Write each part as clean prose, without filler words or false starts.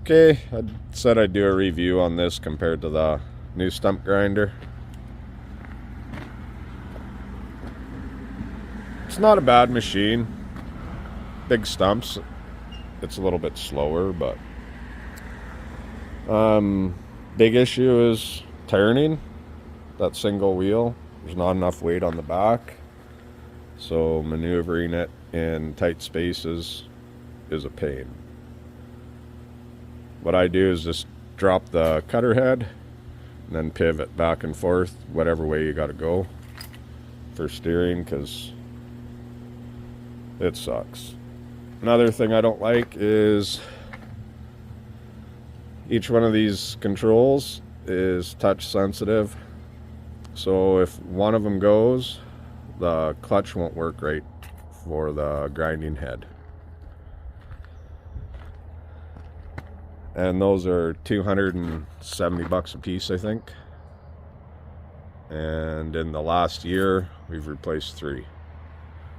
Okay, I said I'd do a review on this compared to the new stump grinder. It's not a bad machine. Big stumps, it's a little bit slower, but big issue is turning that single wheel. There's not enough weight on the back, so maneuvering it in tight spaces is a pain. What I do is just drop the cutter head and then pivot back and forth whatever way you got to go for steering, because it sucks. Another thing I don't like is each one of these controls is touch sensitive, so if one of them goes, the clutch won't work right for the grinding head. And those are $270 a piece, I think. And in the last year, we've replaced 3.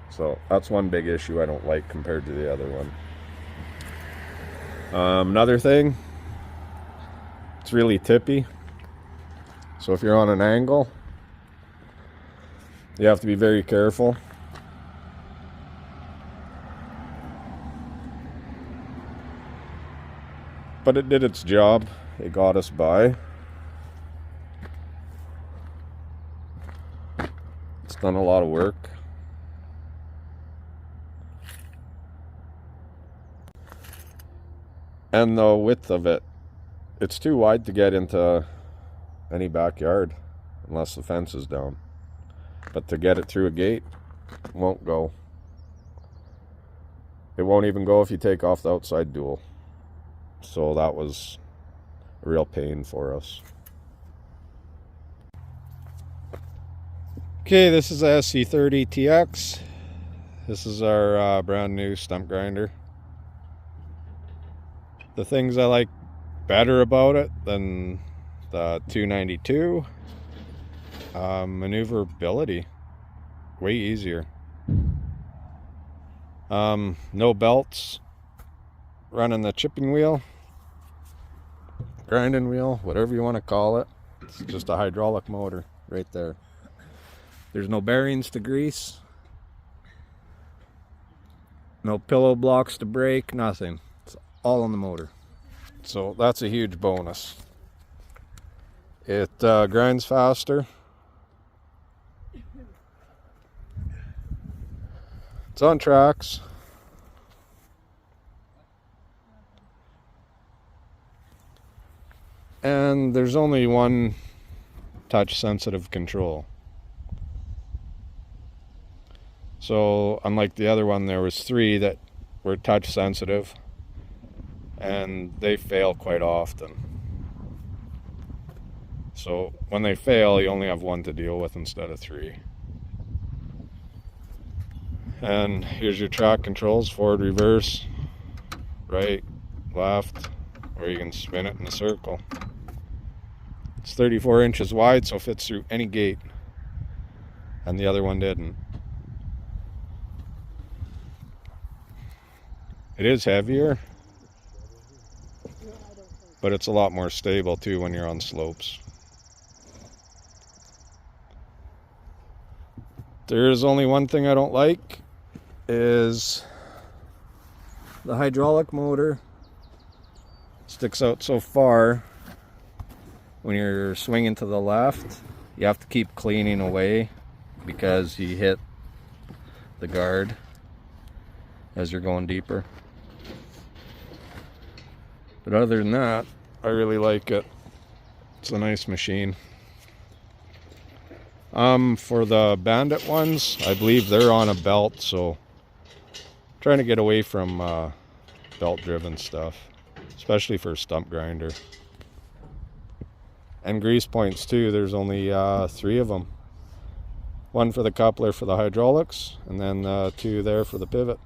So that's one big issue I don't like compared to the other one. Another thing, it's really tippy. So if you're on an angle, you have to be very careful. But it did its job. It got us by. It's done a lot of work. And the width of it, it's too wide to get into any backyard unless the fence is down. But to get it through a gate, it won't go. It won't even go if you take off the outside dual. So that was a real pain for us. Okay, this is a SC30 TX. This is our brand new stump grinder. The things I like better about it than the 292, maneuverability, way easier. No belts, running the chipping wheel, grinding wheel, whatever you want to call it. It's just a hydraulic motor right there. There's no bearings to grease, no pillow blocks to break, nothing. It's all on the motor. So that's a huge bonus. It grinds faster. It's on tracks. And there's only one touch sensitive control. So unlike the other one, there was 3 that were touch sensitive, and they fail quite often. So when they fail, you only have 1 to deal with instead of 3. And here's your track controls: forward, reverse, right, left, or you can spin it in a circle. It's 34 inches wide, so it fits through any gate, and the other one didn't. It is heavier, but it's a lot more stable too when you're on slopes. There is only one thing I don't like, is the hydraulic motor sticks out so far. When you're swinging to the left, you have to keep cleaning away because you hit the guard as you're going deeper. But other than that, I really like it. It's a nice machine. For the Bandit ones, I believe they're on a belt, so I'm trying to get away from belt-driven stuff, especially for a stump grinder. And grease points too. There's only 3 of them. 1 for the coupler for the hydraulics, and then 2 there for the pivot.